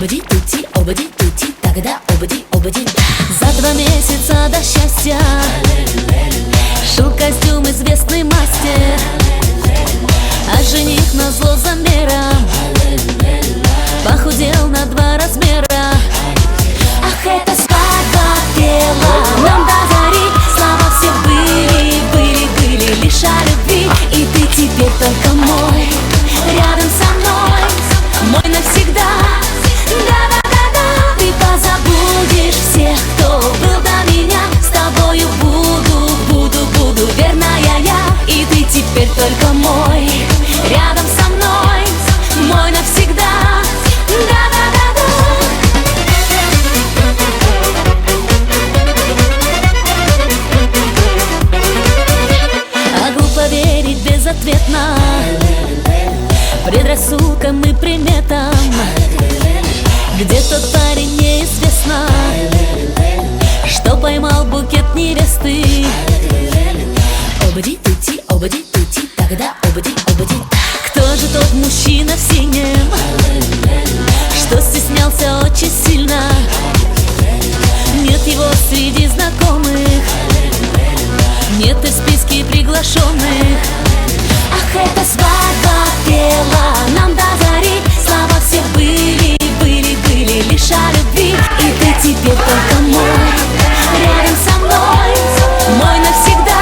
Обади, тути, обади, тути, тогда обади, обади. За 2 месяца до счастья шил костюм известный мастер, а жених назло замером похудел на 2 размера. Ах, эта свадьба пела нам до зари, слова все были, были, были лишь о любви. И ты теперь только мой, рядом со мной, мой навсегда. Да-да-да-да, ты позабудешь всех, кто был до меня. С тобою буду, буду, буду верная я. И ты теперь только мой, рядом со мной, мой навсегда. Да-да-да-да. А глупо верить безответно предрассудкам и приметам, где тот парень неизвестно, что поймал букет невесты. Обади, тути, тогда обади, обади. Кто же тот мужчина в синем, что стеснялся очень сильно? Нет его среди знакомых, нет и в списке приглашенных. Ах, эта свадьба пела нам до зари, слова все были, были, были лишь о любви. И ты теперь только мой, рядом со мной, мой навсегда.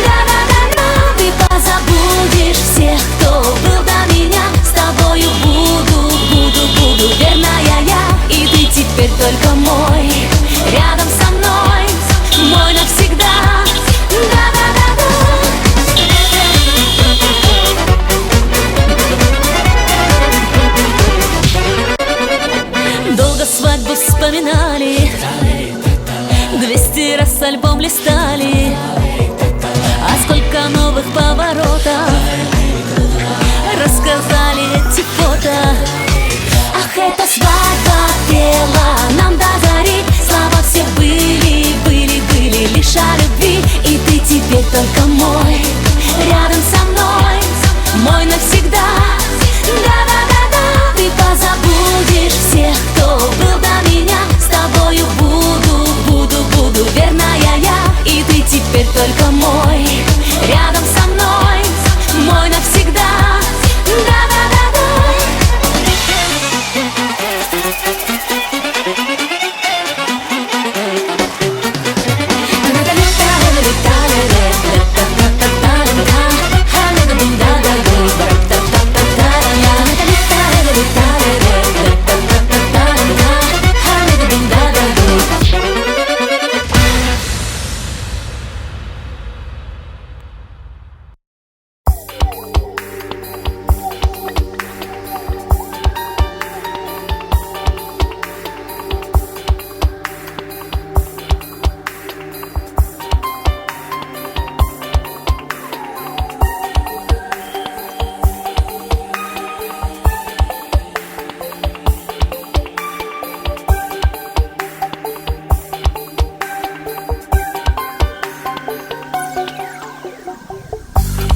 Да-да-да-да, ты позабудешь всех, кто был до меня. С тобою буду, буду, буду верная я. И ты теперь только мой, рядом со мной, мой навсегда. Да-да-да-да. Долго свадьбу вспоминали, 200 раз альбом листали, а сколько новых поворотов рассказали эти фото. Ах, эта свадьба пела нам до зари, слова все были, были, были лишь о любви. И ты теперь только мой, рядом со мной, мой навсегда. Да-да-да-да, ты позабудешь всех, кто был до меня. С тобою буду, буду, буду верная я. И ты теперь только мой, рядом со мной, мой навсегда. Да-да-да-да.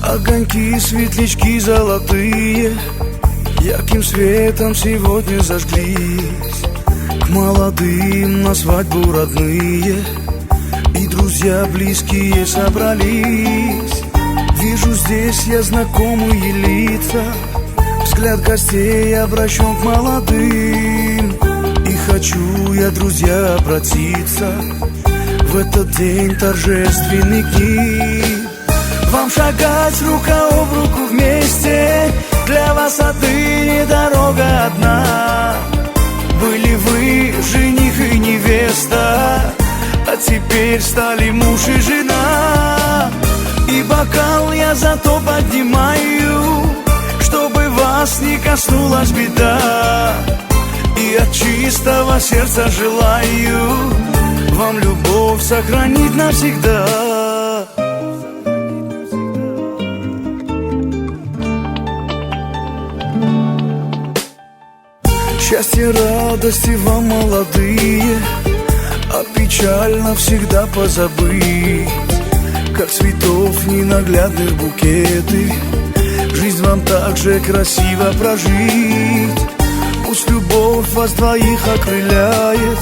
Огоньки, светлячки золотые ярким светом сегодня зажглись. К молодым на свадьбу родные и друзья близкие собрались. Вижу здесь я знакомые лица, взгляд гостей обращен к молодым. И хочу я, друзья, обратиться в этот день торжественный к ним. Вам шагать рука об руку вместе, для вас отныне дорога одна. Были вы жених и невеста, а теперь стали муж и жена. И бокал я зато поднимаю, чтобы вас не коснулась беда. И от чистого сердца желаю вам любовь сохранить навсегда. Счастье, радости вам, молодые, а печаль навсегда позабыть. Как цветов ненаглядных букеты, жизнь вам так же красиво прожить. Пусть любовь любовь вас двоих окрыляет,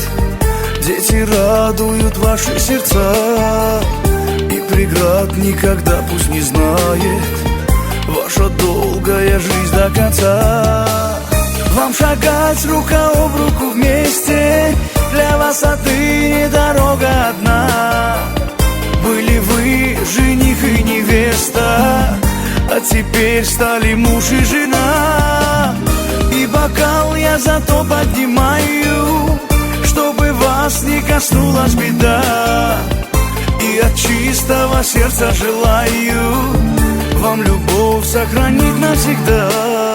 дети радуют ваши сердца, и преград никогда пусть не знает ваша долгая жизнь до конца. Вам шагать рука об руку вместе, для вас отныне дорога одна. Были вы жених и невеста, а теперь стали муж и жена. И бокал я зато поднимаю, чтобы вас не коснулась беда. И от чистого сердца желаю вам любовь сохранить навсегда.